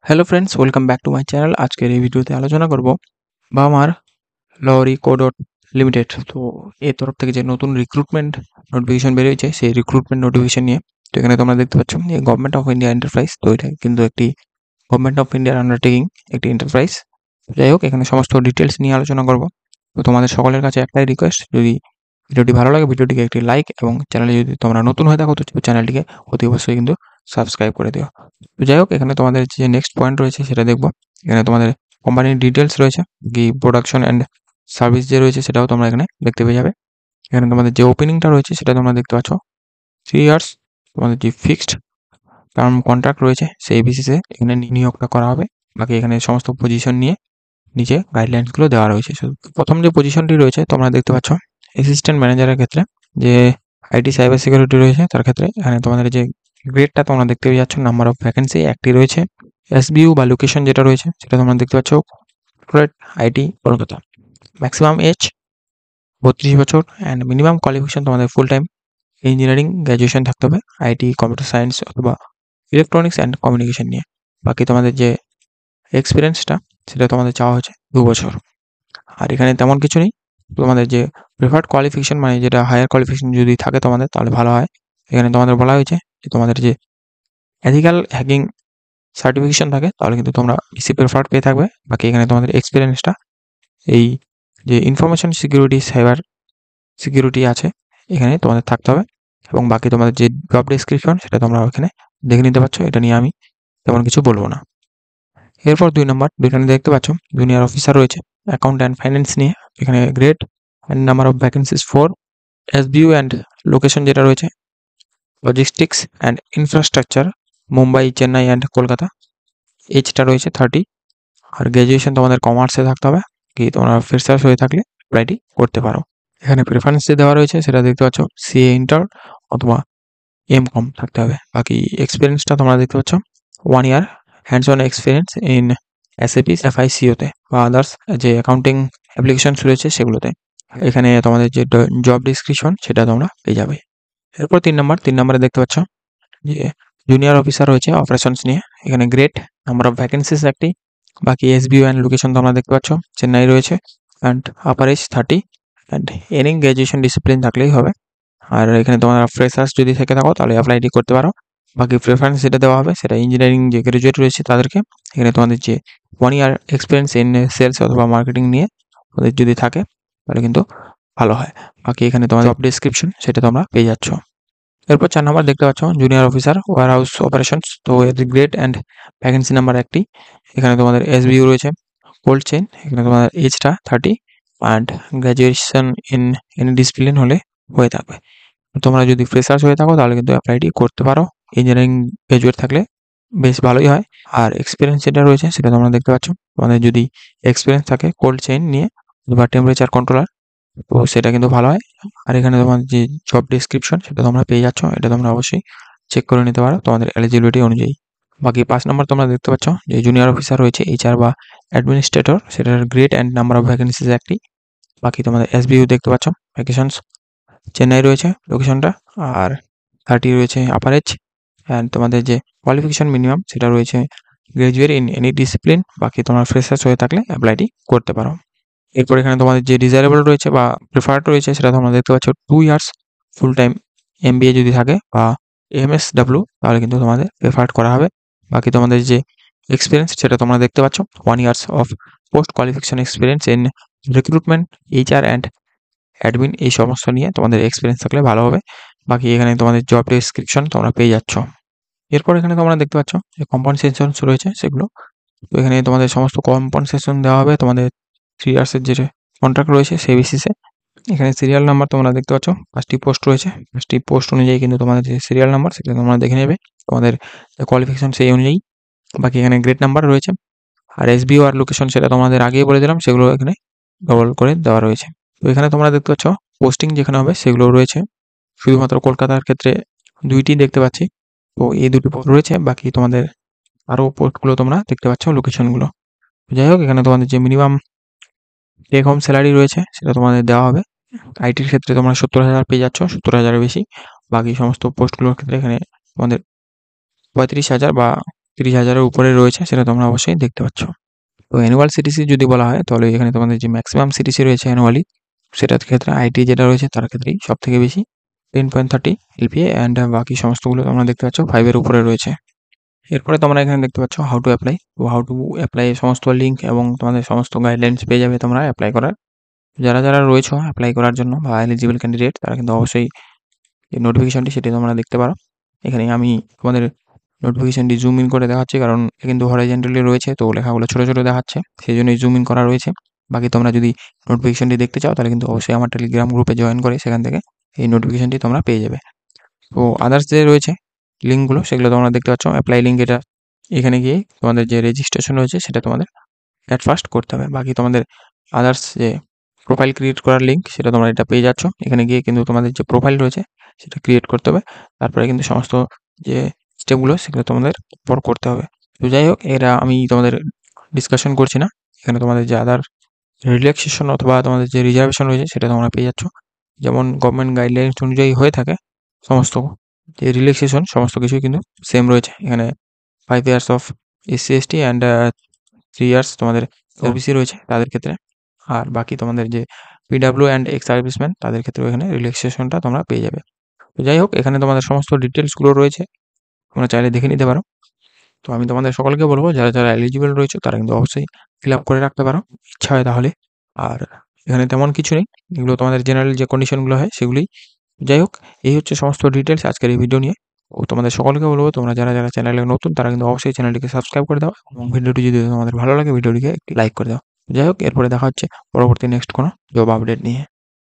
Hello friends, welcome back to my channel. আজকের এই ভিডিওতে আলোচনা করব বামার লরি কোডট লিমিটেড। তো এর তরফ থেকে যে নতুন রিক্রুটমেন্ট নোটিফিকেশন বেরিয়েছে, সেই রিক্রুটমেন্ট নোটিফিকেশন নিয়ে। তো এখানে তোমরা দেখতে পাচ্ছ এই গভর্নমেন্ট অফ ইন্ডিয়া এন্টারপ্রাইজ। তো এটা কিন্তু একটি গভর্নমেন্ট অফ ইন্ডিয়ার আন্ডারটেকিং, একটি এন্টারপ্রাইজ। যাই হোক, এখানে সমস্ত ডিটেলস নিয়ে আলোচনা করব। তো তোমাদের সকলের কাছে একটাই রিকোয়েস্ট, যদি ভিডিওটি ভালো লাগে ভিডিওটিকে একটি লাইক, এবং চ্যানেলে যদি তোমরা নতুন হয়ে থাকো তো চ্যানেলটিকে অতি অবশ্যই কিন্তু সাবস্ক্রাইব করে দিও। তো যাই হোক, এখানে তোমাদের যে নেক্সট পয়েন্ট রয়েছে সেটা দেখবো। এখানে তোমাদের কোম্পানির ডিটেলস রয়েছে, কি প্রোডাকশন অ্যান্ড সার্ভিস যে রয়েছে সেটাও তোমরা এখানে দেখতে পেয়ে যাবে। এখানে তোমাদের যে ওপেনিংটা রয়েছে সেটা তোমরা দেখতে পাচ্ছ 3 ইয়ার্স। তোমাদের যে ফিক্সড টার্ম কন্ট্রাক্ট রয়েছে সেই বেসিসে এখানে নিয়োগটা করা হবে। বাকি এখানে সমস্ত পজিশন নিয়ে নিচে গাইডলাইন্সগুলো দেওয়া রয়েছে। প্রথম যে পজিশনটি রয়েছে তোমরা দেখতে পাচ্ছ অ্যাসিস্ট্যান্ট ম্যানেজারের ক্ষেত্রে, যে আইটি সাইবার সিকিউরিটি রয়েছে তার ক্ষেত্রে। এখানে তোমাদের যে গ্রেডটা তোমরা দেখতে পেয়ে যাচ্ছ, নাম্বার অফ ভ্যাকেন্সি একটি রয়েছে। এসবিইউ বা লোকেশন যেটা রয়েছে সেটা তোমরা দেখতে পাচ্ছ corporate IT Kolkata. Maximum age 32 বছর, অ্যান্ড মিনিমাম কোয়ালিফিকেশন তোমাদের ফুল টাইম ইঞ্জিনিয়ারিং গ্র্যাজুয়েশন থাকতে হবে, আইটি, কম্পিউটার সায়েন্স অথবা ইলেকট্রনিক্স অ্যান্ড কমিউনিকেশন নিয়ে। বাকি তোমাদের যে এক্সপিরিয়েন্সটা সেটা তোমাদের চাওয়া হচ্ছে 2 বছর। আর এখানে তেমন কিছু নেই। তোমাদের যে প্রেফার্ড কোয়ালিফিকেশন, মানে যেটা হায়ার কোয়ালিফিকেশন যদি থাকে তোমাদের, তাহলে ভালো হয়। এখানে তোমাদের বলা হয়েছে যে তোমাদের যে এথিক্যাল হ্যাকিং সার্টিফিকেশন থাকে তাহলে কিন্তু তোমরা বেশি প্রেফার্ড পেয়ে থাকবে। বাকি এখানে তোমাদের এক্সপিরিয়েন্সটা এই যে ইনফরমেশন সিকিউরিটি, সাইবার সিকিউরিটি আছে এখানে তোমাদের থাকতে হবে। এবং বাকি তোমাদের যে জব ডেসক্রিপশন সেটা তোমরা এখানে দেখে নিতে পারছো। এটা নিয়ে আমি তেমন কিছু বলবো না। এরপর 2 নম্বর, এখানে দেখতে পাচ্ছ জুনিয়র অফিসার রয়েছে অ্যাকাউন্ট অ্যান্ড ফাইন্যান্স নিয়ে। এখানে grade and number of vacancies 4। SBU and location যেটা রয়েছে logistics and infrastructure, Mumbai, Chennai and Kolkata. এজটা রয়েছে 30। আর গ্র্যাজুয়েশন তোমাদের কমার্সে থাকতে হবে, কি তোমরা ফ্রেশার্স হয়ে থাকলে অ্যাপ্লাইটি করতে পারো। এখানে প্রেফারেন্স যে দেওয়া রয়েছে সেটা দেখতে পাচ্ছ সিএ ইন্টার অথবা এমকম থাকতে হবে। বাকি এক্সপিরিয়েন্সটা তোমরা দেখতে পাচ্ছ 1 year hands on experience in SAP এফআইসিওতে বা আদার্স যে অ্যাকাউন্টিং অ্যাপ্লিকেশনস রয়েছে সেগুলোতে। এখানে তোমাদের যে জব ডিসক্রিপশন সেটা তোমরা পেয়ে যাবে। এরপর 3 নম্বরে দেখতে পাচ্ছ যে জুনিয়র অফিসার রয়েছে অপারেশনস নিয়ে। এখানে গ্রেড, নাম্বার অফ ভ্যাকেন্সিস একটি। বাকি এসবিইউ অ্যান্ড লোকেশন তোমরা দেখতে পাচ্ছ চেন্নাই রয়েছে, and upper age 30, and any graduation discipline থাকলেই হবে। আর এখানে তোমরা ফ্রেশার্স যদি থেকে থাকো তাহলে অ্যাপ্লাইটি করতে পারো। বাকি প্রেফারেন্স যেটা দেওয়া হবে সেটা ইঞ্জিনিয়ারিং যে গ্রাজুয়েট রয়েছে তাদেরকে। এখানে তোমাদের যে 1 ইয়ার এক্সপিরিয়েন্স ইন সেলস অথবা মার্কেটিং নিয়ে ওদের যদি থাকে তাহলে কিন্তু ভালো হয়। বাকি এখানে তোমাদের জব ডেসক্রিপশন সেটা তোমরা পেয়ে যাচ্ছ। এরপর 4 নম্বর দেখতে পাচ্ছ junior officer warehouse operations. তো এর গ্রেড অ্যান্ড ভ্যাকেন্সি নাম্বার একটি। এখানে তোমাদের এসবিইউ রয়েছে, কোল্ড চেইন। এখানে তোমাদের এজটা 30, and graduation in any discipline হলে হয়ে থাকবে। তোমরা যদি ফ্রেশার্স হয়ে থাকো তাহলে কিন্তু অ্যাপ্লাইটি করতে পারো। ইঞ্জিনিয়ারিং গ্রাজুয়েট থাকলে বেশ ভালোই হয়। আর এক্সপিরিয়েন্স যেটা রয়েছে সেটা তোমরা দেখতে পাচ্ছ। তোমাদের যদি এক্সপিরিয়েন্স থাকে কোল্ড চেইন নিয়ে বা টেম্পারেচার কন্ট্রোলার, তো সেটা কিন্তু ভালো হয়। আর এখানে তোমার যে জব ডেসক্রিপশন সেটা তোমরা পেয়ে যাচ্ছ, এটা তোমরা অবশ্যই চেক করে নিতে পারো তোমাদের এলিজিবিলিটি অনুযায়ী। বাকি 5 নম্বর তোমরা দেখতে পাচ্ছ যে জুনিয়র অফিসার রয়েছে এইচআর বা অ্যাডমিনিস্ট্রেটর, সেটার grade and number of vacancies একটি। বাকি তোমাদের এসবিইউ দেখতে পাচ্ছ, ভ্যাকেশনস চেন্নাই রয়েছে লোকেশনটা, আর 30 রয়েছে আপার এজ। অ্যান্ড তোমাদের যে কোয়ালিফিকেশন মিনিমাম সেটা রয়েছে গ্রাজুয়েট ইন এনি ডিসিপ্লিন। বাকি তোমার ফ্রেশার্স হয়ে থাকলে অ্যাপ্লাইটি করতে পারো। এরপর এখানে তোমাদের যে ডিজায়ারেবল রয়েছে বা প্রেফার্ড রয়েছে সেটা তোমরা দেখতে পাচ্ছ 2 ইয়ার্স ফুল টাইম এমবিএ যদি থাকে বা এমএসডব্লিউ তাহলে কিন্তু তোমাদের প্রেফার্ড করা হবে। বাকি তোমাদের যে এক্সপিরিয়েন্স সেটা তোমরা দেখতে পাচ্ছ 1 years of post qualification experience in recruitment, HR and admin, এই সমস্ত নিয়ে তোমাদের এক্সপিরিয়েন্স থাকলে ভালো হবে। বাকি এখানে তোমাদের জব ডেসক্রিপশন তোমরা পেয়ে যাচ্ছ। এরপর এখানে তোমরা দেখতে পাচ্ছ যে কম্পনসেশন রয়েছে সেগুলো। তো এখানে তোমাদের সমস্ত কম্পনসেশন দেওয়া হবে তোমাদের 3 ইয়ার্সের যে কন্ট্রাক্ট রয়েছে সেই বেসিসে। এখানে সিরিয়াল নাম্বার তোমরা দেখতে পাচ্ছ, 5টি পোস্ট রয়েছে। 5টি পোস্ট অনুযায়ী কিন্তু তোমাদের যে সিরিয়াল নাম্বার সেটা তোমরা দেখে নেবে তোমাদের কোয়ালিফিকেশন সেই অনুযায়ী। বাকি এখানে গ্রেড নাম্বার রয়েছে। আর এসবিইউ আর লোকেশন সেটা তোমাদের আগেই বলে দিলাম, সেগুলো এখানে ডবল করে দেওয়া রয়েছে। তো এখানে তোমরা দেখতে পাচ্ছ পোস্টিং যেখানে হবে সেগুলো রয়েছে। শুধুমাত্র কলকাতার ক্ষেত্রে 2টি দেখতে পাচ্ছি। তো এই 2টি পোস্ট রয়েছে, বাকি তোমাদের আরও পোস্টগুলো তোমরা দেখতে পাচ্ছ লোকেশনগুলো। যাই হোক, এখানে তোমাদের যে মিনিমাম টেক হোম স্যালারি রয়েছে সেটা তোমাদের দেওয়া হবে। আইটির ক্ষেত্রে তোমরা 70,000 পেয়ে যাচ্ছ, 70,000-এর বেশি। বাকি সমস্ত পোস্টগুলোর ক্ষেত্রে এখানে তোমাদের 35,000 বা 30,000-এর উপরে রয়েছে সেটা তোমরা অবশ্যই দেখতে পাচ্ছ। তো অ্যানুয়াল সিটিসি যদি বলা হয় তাহলে এখানে তোমাদের যে ম্যাক্সিমাম সিটিসি রয়েছে অ্যানুয়ালি, সেটার ক্ষেত্রে আইটি যেটা রয়েছে তার ক্ষেত্রেই সবথেকে বেশি 10.30 এলপিএ অ্যান্ড বাকি সমস্তগুলো তোমরা দেখতে পাচ্ছ 5 এর উপরে রয়েছে। এরপরে তোমরা এখানে দেখতে পাচ্ছ হাউ টু অ্যাপ্লাই। তো হাউ টু অ্যাপ্লাই সমস্ত লিঙ্ক এবং তোমাদের সমস্ত গাইডলাইনস পেয়ে যাবে তোমরা অ্যাপ্লাই করার। যারা রয়েছো অ্যাপ্লাই করার জন্য বা এলিজিবল ক্যান্ডিডেট তারা কিন্তু অবশ্যই এই নোটিফিকেশনটি সেটি তোমরা দেখতে পারো। এখানে আমি তোমাদের নোটিফিকেশনটি জুম ইন করে দেখাচ্ছি, কারণ কিন্তু হরাইজন্টালি রয়েছে, তো লেখাগুলো ছোটো ছোটো দেখাচ্ছে, সেই জন্যই জুম ইন করা রয়েছে। বাকি তোমরা যদি নোটিফিকেশনটি দেখতে চাও তাহলে কিন্তু অবশ্যই আমার টেলিগ্রাম গ্রুপে জয়েন করে সেখান থেকে এই নোটিফিকেশনটি তোমরা পেয়ে যাবে। তো আদার্স যে রয়েছে লিঙ্কগুলো সেগুলো তোমরা দেখতে পাচ্ছ। অ্যাপ্লাই লিঙ্ক এটা, এখানে গিয়ে তোমাদের যে রেজিস্ট্রেশন রয়েছে সেটা তোমাদের অ্যাট ফার্স্ট করতে হবে। বাকি তোমাদের আদার্স যে প্রোফাইল ক্রিয়েট করার লিঙ্ক সেটা তোমরা এটা পেয়ে যাচ্ছ। এখানে গিয়ে কিন্তু তোমাদের যে প্রোফাইল রয়েছে সেটা ক্রিয়েট করতে হবে, তারপরে কিন্তু সমস্ত যে স্টেপগুলো সেগুলো তোমাদের পর করতে হবে। তো যাই হোক, এরা আমি তোমাদের ডিসকাশন করছি না। এখানে তোমাদের যে আদার রিল্যাক্সেশন অথবা তোমাদের যে রিজার্ভেশন রয়েছে সেটা তোমরা পেয়ে যাচ্ছ। যেমন গভর্নমেন্ট গাইডলাইন্স অনুযায়ী হয়ে থাকে সমস্ত যে রিল্যাক্সেশন সমস্ত কিছুই কিন্তু সেম রয়েছে। এখানে 5 years of SC ST and 3 years তোমাদের ওবিসি রয়েছে তাদের ক্ষেত্রে। আর বাকি তোমাদের যে পিডাব্লিউ অ্যান্ড এক্স সার্ভিসম্যান তাদের ক্ষেত্রেও এখানে রিল্যাক্সেশনটা তোমরা পেয়ে যাবে। তো যাই হোক, এখানে তোমাদের সমস্ত ডিটেলসগুলো রয়েছে, তোমরা চাইলে দেখে নিতে পারো। তো আমি তোমাদের সকলকে বলবো যারা এলিজিবল রয়েছে তারা কিন্তু অবশ্যই ফিল আপ করে রাখতে পারো ইচ্ছা হয় তাহলে। আর এখানে তেমন কিছু নেই, এগুলো তোমাদের জেনারেল যে কন্ডিশনগুলো হয় সেগুলোই। যাই হোক, এই হচ্ছে সমস্ত ডিটেলস আজকের এই ভিডিও নিয়ে। ও তোমাদের সকলকে বলবো তোমরা যারা চ্যানেলে নতুন তারা কিন্তু অবশ্যই চ্যানেলটিকে সাবস্ক্রাইব করে দাও এবং ভিডিওটি যদি তোমাদের ভালো লাগে ভিডিওটিকে একটি লাইক করে দাও। যাই হোক, এরপরে দেখা হচ্ছে পরবর্তী নেক্সট কোনো জব আপডেট নিয়ে।